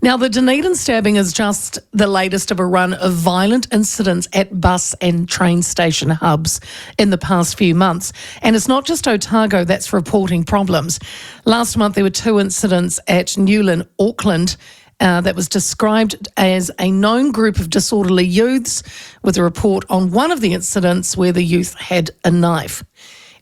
Now, the Dunedin stabbing is just the latest of a run of violent incidents at bus and train station hubs in the past few months. And it's not just Otago that's reporting problems. Last month, there were 2 incidents at Newlyn, Auckland, that was described as a known group of disorderly youths, with a report on one of the incidents where the youth had a knife.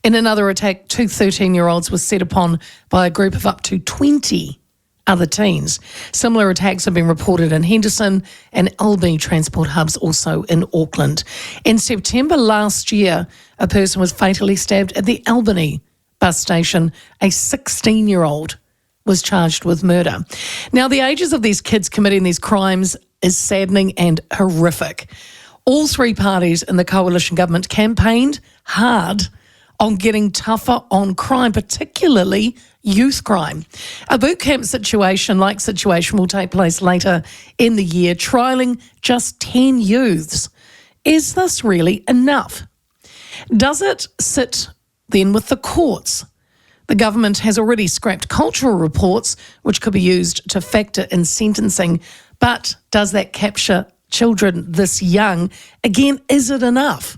In another attack, 2 13-year-olds were set upon by a group of up to 20 other teens. Similar attacks have been reported in Henderson and Albany transport hubs, also in Auckland. In September last year, a person was fatally stabbed at the Albany bus station. A 16-year-old was charged with murder. Now, the ages of these kids committing these crimes is saddening and horrific. All 3 parties in the coalition government campaigned hard on getting tougher on crime, particularly youth crime. A boot camp situation will take place later in the year, trialling just 10 youths. Is this really enough? Does it sit then with the courts? The government has already scrapped cultural reports, which could be used to factor in sentencing. But does that capture children this young? Again, is it enough?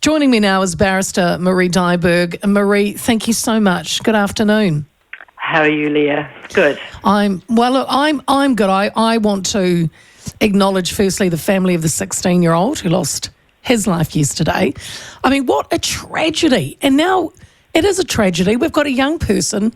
Joining me now is barrister Marie Dyhrberg. Marie, thank you so much. Good afternoon. How are you, Leah? Good. I'm good. I want to acknowledge firstly the family of the 16-year-old who lost his life yesterday. I mean, what a tragedy. And now it is a tragedy. We've got a young person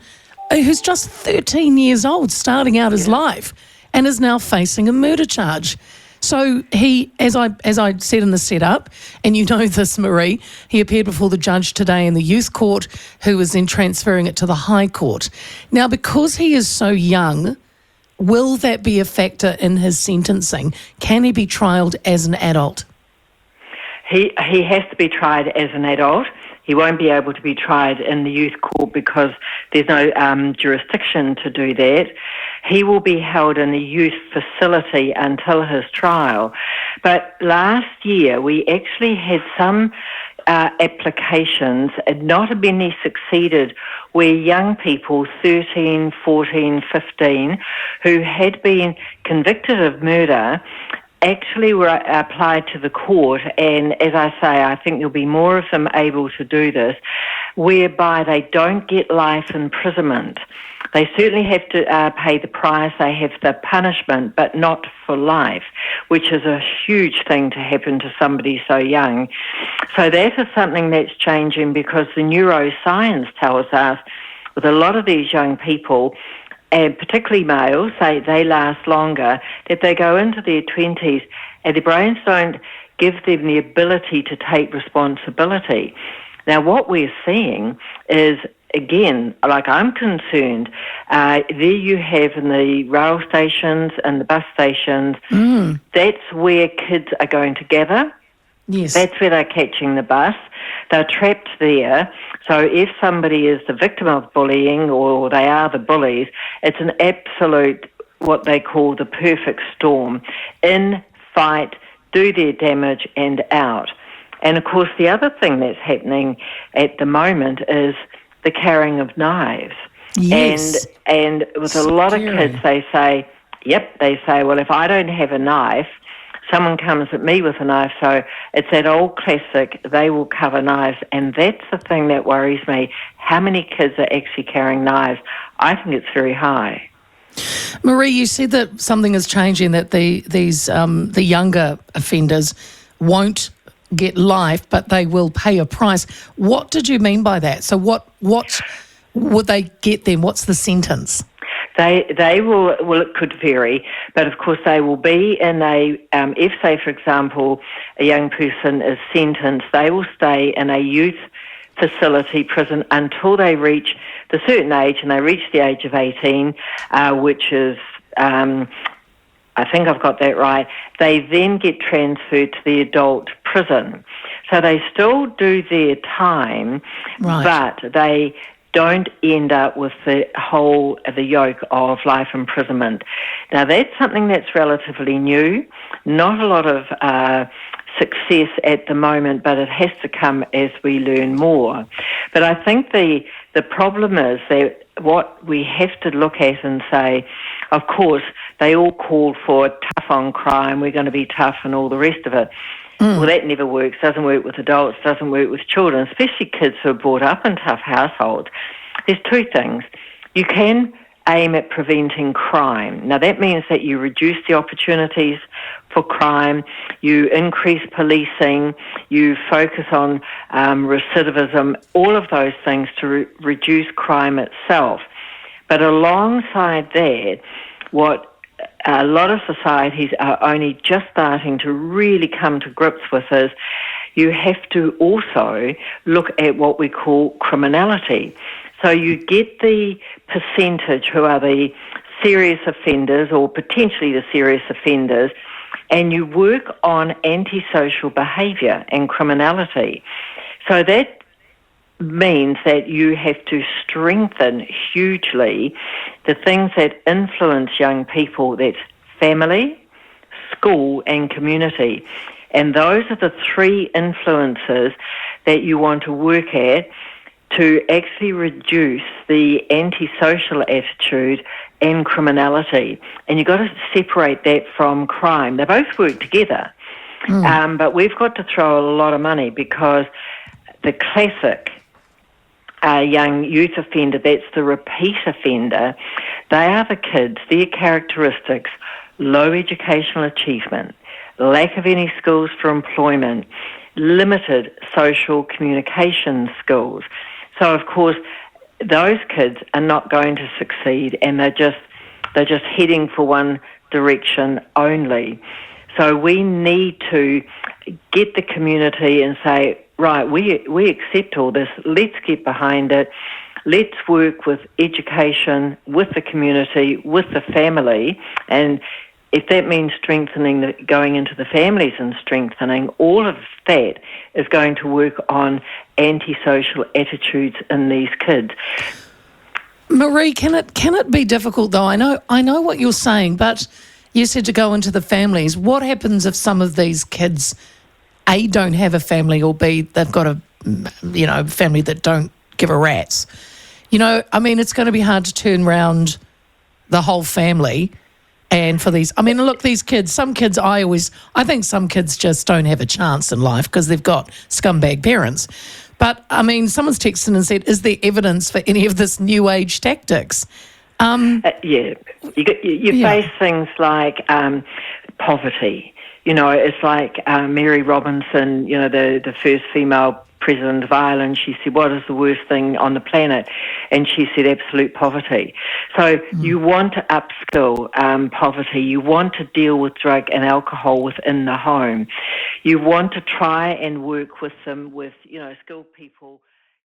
who's just 13 years old starting out his life and is now facing a murder charge. So he, as I said in the setup, and you know this, Marie, he appeared before the judge today in the youth court, who was then transferring it to the High Court. Now, because he is so young, will that be a factor in his sentencing? Can he be trialled as an adult? He has to be tried as an adult. He won't be able to be tried in the youth court because there's no jurisdiction to do that. He will be held in a youth facility until his trial. But last year we actually had some applications, and not many succeeded, where young people, 13, 14, 15, who had been convicted of murder actually were applied to the court, and as I say, I think there'll be more of them able to do this, whereby they don't get life imprisonment. They certainly have to pay the price, they have the punishment, but not for life, which is a huge thing to happen to somebody so young. So that is something that's changing, because the neuroscience tells us with a lot of these young people, and particularly males, they last longer, that they go into their 20s and their brains don't give them the ability to take responsibility. Now, what we're seeing is, again, like I'm concerned, there you have in the rail stations and the bus stations, that's where kids are going to gather. Yes. That's where they're catching the bus. They're trapped there. So if somebody is the victim of bullying or they are the bullies, it's an absolute, what they call the perfect storm. In, fight, do their damage and out. And of course the other thing that's happening at the moment is the carrying of knives. Yes. And with a lot of kids, they say, well, if I don't have a knife, someone comes at me with a knife. So it's that old classic, they will cover knives. And that's the thing that worries me. How many kids are actually carrying knives? I think it's very high. Marie, you said that something is changing, that the younger offenders won't get life, but they will pay a price. What did you mean by that? So what would they get then? What's the sentence? They will, well, it could vary, but of course they will be in if, say, for example, a young person is sentenced, they will stay in a youth facility prison until they reach the certain age, and they reach the age of 18, which is, I think I've got that right. They then get transferred to the adult prison. So they still do their time, right, but they don't end up with the yoke of life imprisonment. Now, that's something that's relatively new. Not a lot of success at the moment, but it has to come as we learn more. But I think the problem is that what we have to look at and say, of course, they all call for tough on crime, we're going to be tough and all the rest of it. Well, that never works, doesn't work with adults, doesn't work with children, especially kids who are brought up in tough households. There's two things. You can aim at preventing crime. Now, that means that you reduce the opportunities for crime, you increase policing, you focus on recidivism, all of those things to reduce crime itself. But alongside that, what a lot of societies are only just starting to really come to grips with is you have to also look at what we call criminality. So you get the percentage who are the serious offenders or potentially the serious offenders, and you work on antisocial behaviour and criminality. So that means that you have to strengthen hugely the things that influence young people, that's family, school and community. And those are the three influences that you want to work at to actually reduce the antisocial attitude and criminality. And you've got to separate that from crime. They both work together. But we've got to throw a lot of money because the classic young youth offender, that's the repeat offender, they are the kids, their characteristics, low educational achievement, lack of any skills for employment, limited social communication skills. So, of course, those kids are not going to succeed, and they're just heading for one direction only. So we need to get the community and say, right, we accept all this, let's get behind it, let's work with education, with the community, with the family, and if that means strengthening, going into the families and strengthening, all of that is going to work on antisocial attitudes in these kids. Marie, can it be difficult though? I know what you're saying, but you said to go into the families. What happens if some of these kids, A, don't have a family, or B, they've got a family that don't give a rat's? It's going to be hard to turn around the whole family. And for these, these kids, some kids, I think some kids just don't have a chance in life because they've got scumbag parents. But, someone's texted and said, is there evidence for any of this new age tactics? You face things like poverty. It's like Mary Robinson, the first female president of Ireland. She said, what is the worst thing on the planet? And she said, absolute poverty. So you want to upskill poverty. You want to deal with drug and alcohol within the home. You want to try and work with them with, skilled people